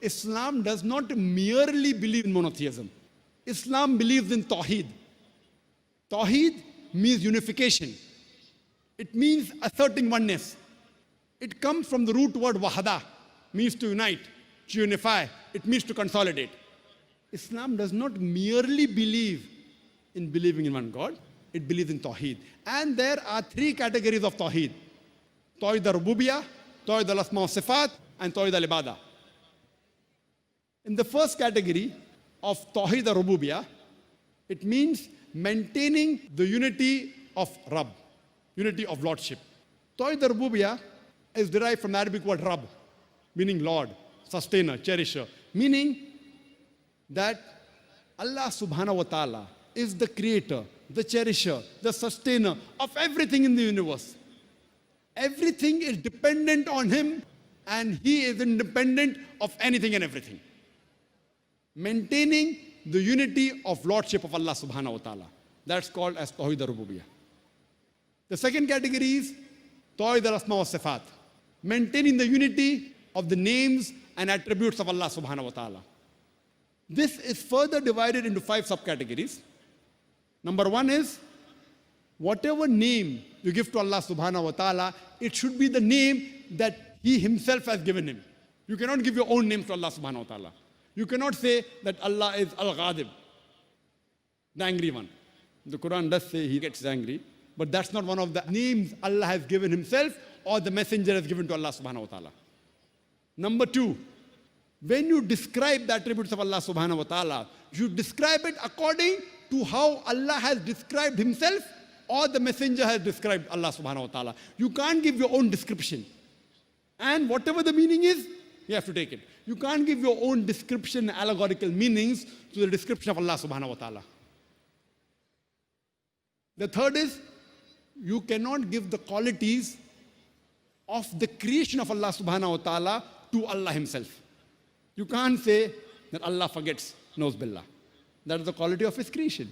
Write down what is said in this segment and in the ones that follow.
Islam does not merely believe in monotheism. Islam believes in Tawheed. Tawheed means unification. It means asserting oneness. It comes from the root word wahada, means to unite, to unify. It means to consolidate. Islam does not merely believe in believing in one God. It believes in Tawheed. And there are three categories of Tawheed. Tawheed al-Rububiyyah, Tawheed al-Asma wa Sifat, and Tawheed al-Ibadah. In the first category of Tawheed al-Rububiyyah, it means maintaining the unity of Rabb, unity of Lordship. Tawheed al-Rububiyyah is derived from the Arabic word Rabb, meaning Lord, sustainer, cherisher, meaning that Allah subhanahu wa ta'ala is the creator, the cherisher, the sustainer of everything in the universe. Everything is dependent on Him and He is independent of anything and everything. Maintaining the unity of Lordship of Allah subhanahu wa ta'ala. That's called as Tawheed al-Rububiyyah. The second category is Tawheed al-Asma wa Sifat. Maintaining the unity of the names and attributes of Allah subhanahu wa ta'ala. This is further divided into 5 subcategories. Number 1 is, whatever name you give to Allah subhanahu wa ta'ala, it should be the name that He Himself has given Him. You cannot give your own name to Allah subhanahu wa ta'ala. You cannot say that Allah is Al-Ghadib, the angry one. The Quran does say He gets angry, but that's not one of the names Allah has given Himself or the Messenger has given to Allah subhanahu wa ta'ala. Number 2, when you describe the attributes of Allah subhanahu wa ta'ala, you describe it according to how Allah has described Himself or the Messenger has described Allah subhanahu wa ta'ala. You can't give your own description. And whatever the meaning is, you have to take it. You can't give your own description, allegorical meanings to the description of Allah subhanahu wa ta'ala. The third is, you cannot give the qualities of the creation of Allah subhanahu wa ta'ala to Allah Himself. You can't say that Allah forgets, knows billah. That is the quality of His creation.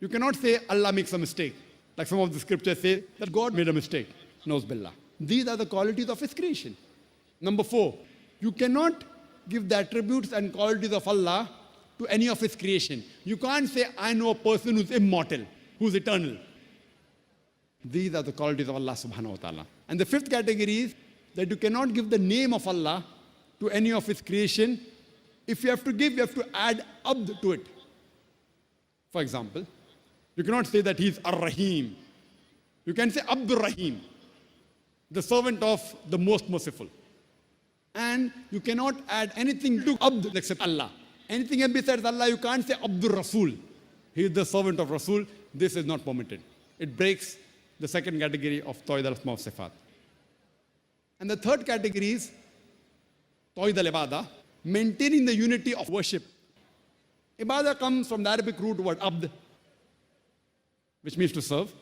You cannot say Allah makes a mistake. Like some of the scriptures say that God made a mistake, knows billah. These are the qualities of His creation. Number 4, you cannot give the attributes and qualities of Allah to any of His creation. You can't say, I know a person who's immortal, who's eternal. These are the qualities of Allah subhanahu wa ta'ala. And the 5th category is that you cannot give the name of Allah to any of His creation. If you have to give, you have to add abd to it. For example, you cannot say that He's Ar-Rahim. You can say Abdur Rahim, the servant of the most merciful. And you cannot add anything to abd except Allah. Anything besides Allah, you can't say Abdur Rasul. He is the servant of Rasul. This is not permitted. It breaks the second category of Tawheed al-Asma wa Sifat. And the third category is Tawheed al-Ibadah, maintaining the unity of worship. Ibadah comes from the Arabic root word abd, which means to serve,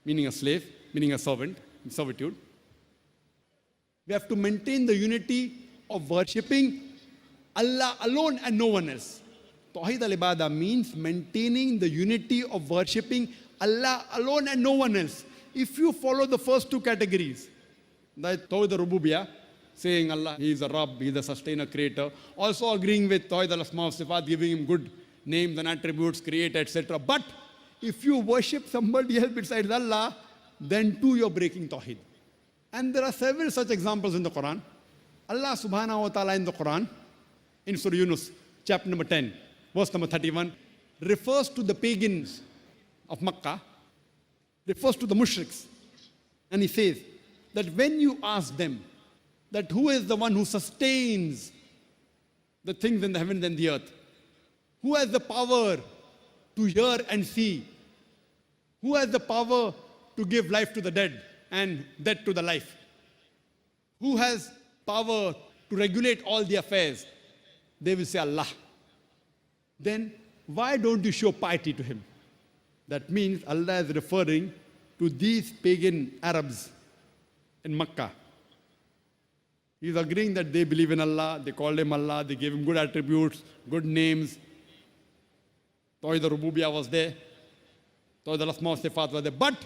meaning a slave, meaning a servant, in servitude. We have to maintain the unity of worshipping Allah alone and no one else. Tawheed al-Ibadah means maintaining the unity of worshipping Allah alone and no one else. If you follow the first 2 categories, that Tawheed al-Rububiyyah, saying Allah, He is a Rabb, He is the sustainer, creator, also agreeing with Tawheed al-Asma wa Sifat, giving Him good names and attributes, creator, etc. But if you worship somebody else besides Allah, then too you're breaking Tawheed. And there are several such examples in the Quran. Allah subhanahu wa ta'ala in the Quran, in Surah Yunus, chapter number 10, verse number 31, refers to the pagans of Makkah, refers to the mushriks. And He says that when you ask them that who is the one who sustains the things in the heavens and the earth, who has the power to hear and see, who has the power to give life to the dead and death to the life, who has power to regulate all the affairs, they will say Allah. Then why don't you show piety to Him? That means Allah is referring to these pagan Arabs in Makkah. He's agreeing that they believe in Allah, they called Him Allah, they gave Him good attributes, good names. Tawheed al-Rububiyyah was there, Tawheed al-Asma wa Sifat was there, but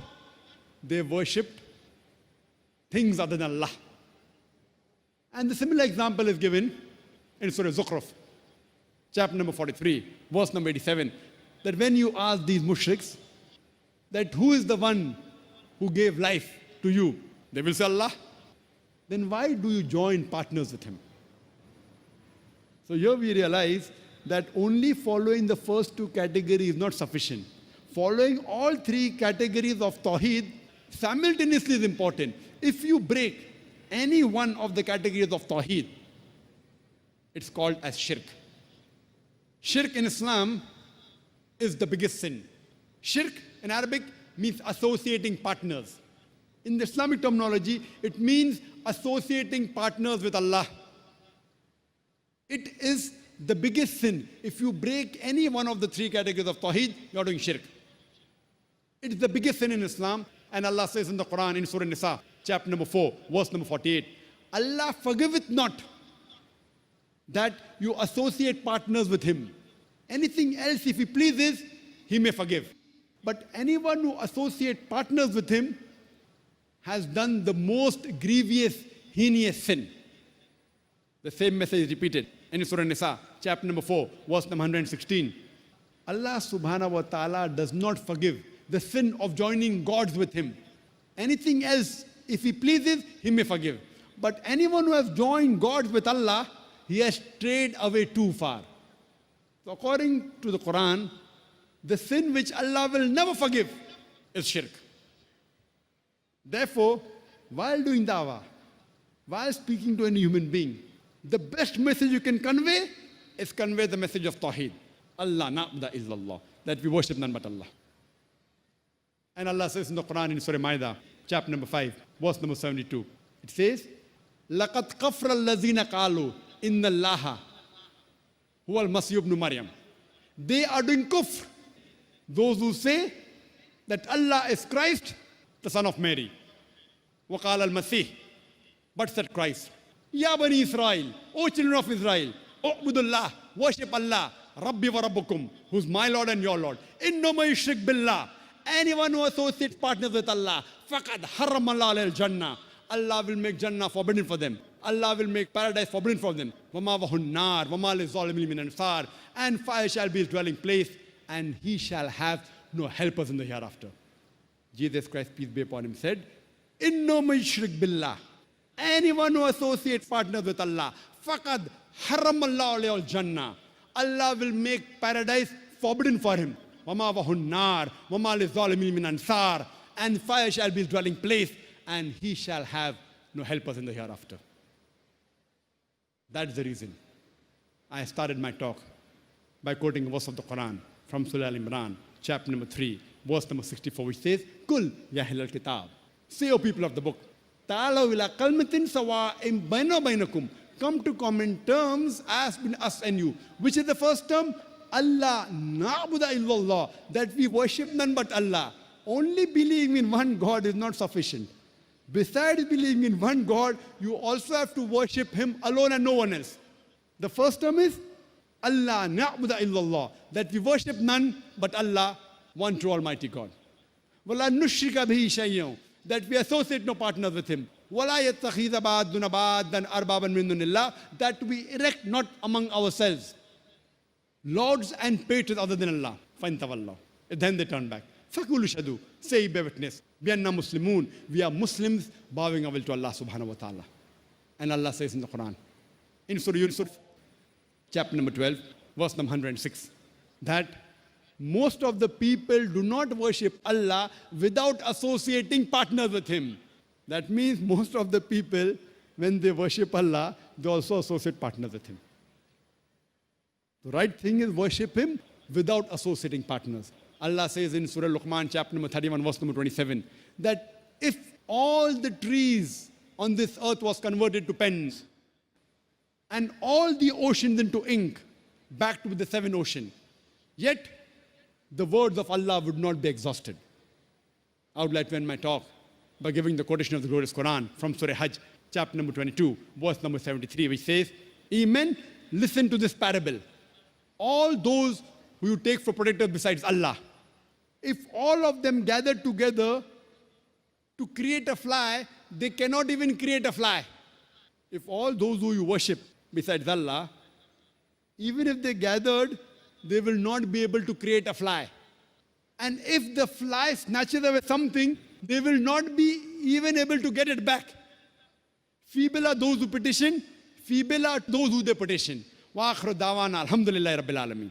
they worshipped things other than Allah. And the similar example is given in Surah Zukhruf, chapter number 43, verse number 87, that when you ask these mushriks that who is the one who gave life to you, they will say Allah. Then why do you join partners with him? So here we realize that only following the first two categories is not sufficient. Following all three categories of Tawheed simultaneously is important. If you break any one of the categories of Tawheed, it's called as shirk. Shirk in Islam is the biggest sin. Shirk in Arabic means associating partners. In the Islamic terminology, it means associating partners with Allah. It is the biggest sin. If you break any one of the three categories of Tawheed, you are doing shirk. It is the biggest sin in Islam. And Allah says in the Quran, in Surah Nisa, chapter number 4, verse number 48, Allah forgiveth not that you associate partners with him. Anything else, if he pleases, he may forgive. But anyone who associates partners with him has done the most grievous, heinous sin. The same message is repeated in Surah Nisa, chapter number 4, verse number 116. Allah subhanahu wa ta'ala does not forgive the sin of joining gods with him. Anything else, if he pleases, he may forgive. But anyone who has joined gods with Allah, he has strayed away too far. So according to the Quran, the sin which Allah will never forgive is shirk. Therefore, while doing dawah, while speaking to any human being, the best message you can convey is convey the message of Tawheed. Allah na'budu illallah, that we worship none but Allah. And Allah says in the Quran in Surah Ma'idah, chapter number 5, verse number 72, it says, لَقَدْ قَفْرَ الَّذِينَ قَالُوا إِنَّ اللَّهَ هُوَ الْمَسِيحُ ابْنُ مَرْيَمَ. They are doing kufr. Those who say that Allah is Christ, the son of Mary. وَقَالَ الْمَسِيحُ. But said Christ, Ya Bani Israel, O children of Israel, U'budullah, worship Allah, Rabbi wa Rabbukum, who's my Lord and your Lord. Inno ma yushrik billah. Anyone who associates partners with Allah, faqad haram Allah al-Jannah. Allah will make Jannah forbidden for them. Allah will make paradise forbidden for them. وَمَا وَهُ النَّارِ وَمَا لِلظَّالِمِينَ مِنْ أَنصَارٍ. And fire shall be his dwelling place, and he shall have no helpers in the hereafter. Jesus Christ, peace be upon him, said, Inno ma yushrik billah. Anyone who associates partners with Allah, faqad haram Allah al-Jannah. Allah will make paradise forbidden for him. وَمَا وَهُ النَّارِ وَمَا لِلظَّالِمِينَ مِنْ أَنصَارٍ. And fire shall be his dwelling place, and he shall have no helpers in the hereafter. That's the reason I started my talk by quoting a verse of the Quran from Surah Al-Imran, chapter number 3, verse number 64, which says, Kul ya ahlal kitab. Say, O people of the book, Ta'alaw ila kalmatin sawa'im baina bainakum. Come to common terms as between us and you. Which is the first term? Allah na'budu illallah. That we worship none but Allah. Only believing in one God is not sufficient. Besides believing in one God, you also have to worship him alone and no one else. The first term is Allah na'budu illallah. That we worship none but Allah, one true Almighty God. وَلَا نُشْرِكَ بِهِ شَيْئًا. That we associate no partners with him. وَلَا يَتَّخِذَ بَعْضُنَا بَعْضًا أَرْبَابًا مِنْ دُونِ اللَّهِ. That we erect not among ourselves lords and patrons other than Allah. فَإِنْ تَوَلَّوْا. Then they turn back. فَقُولُوا اشْهَدُوا. Say, bear witness. بِأَنَّا مُسْلِمُونَ. We are Muslims bowing our will to Allah subhanahu wa ta'ala. And Allah says in the Quran, in Surah Yunus, chapter number 12, verse number 106, that most of the people do not worship Allah without associating partners with him. That means most of the people, when they worship Allah, they also associate partners with him. The right thing is worship him without associating partners. Allah says in Surah Luqman, chapter number 31, verse number 27, that if all the trees on this earth was converted to pens, and all the oceans into ink, back to the seven oceans, yet the words of Allah would not be exhausted. I would like to end my talk by giving the quotation of the glorious Quran from Surah Hajj, chapter number 22, verse number 73, which says, Amen, listen to this parable. All those who you take for protectors besides Allah, if all of them gather together to create a fly, they cannot even create a fly. If all those who you worship besides Allah Even if they gathered, they will not be able to create a fly. And if the fly snatches away something, they will not be even able to get it back. Feeble are those who petition, feeble are those who they petition. Wa akhiru dawana alhamdulillahi rabbil alameen.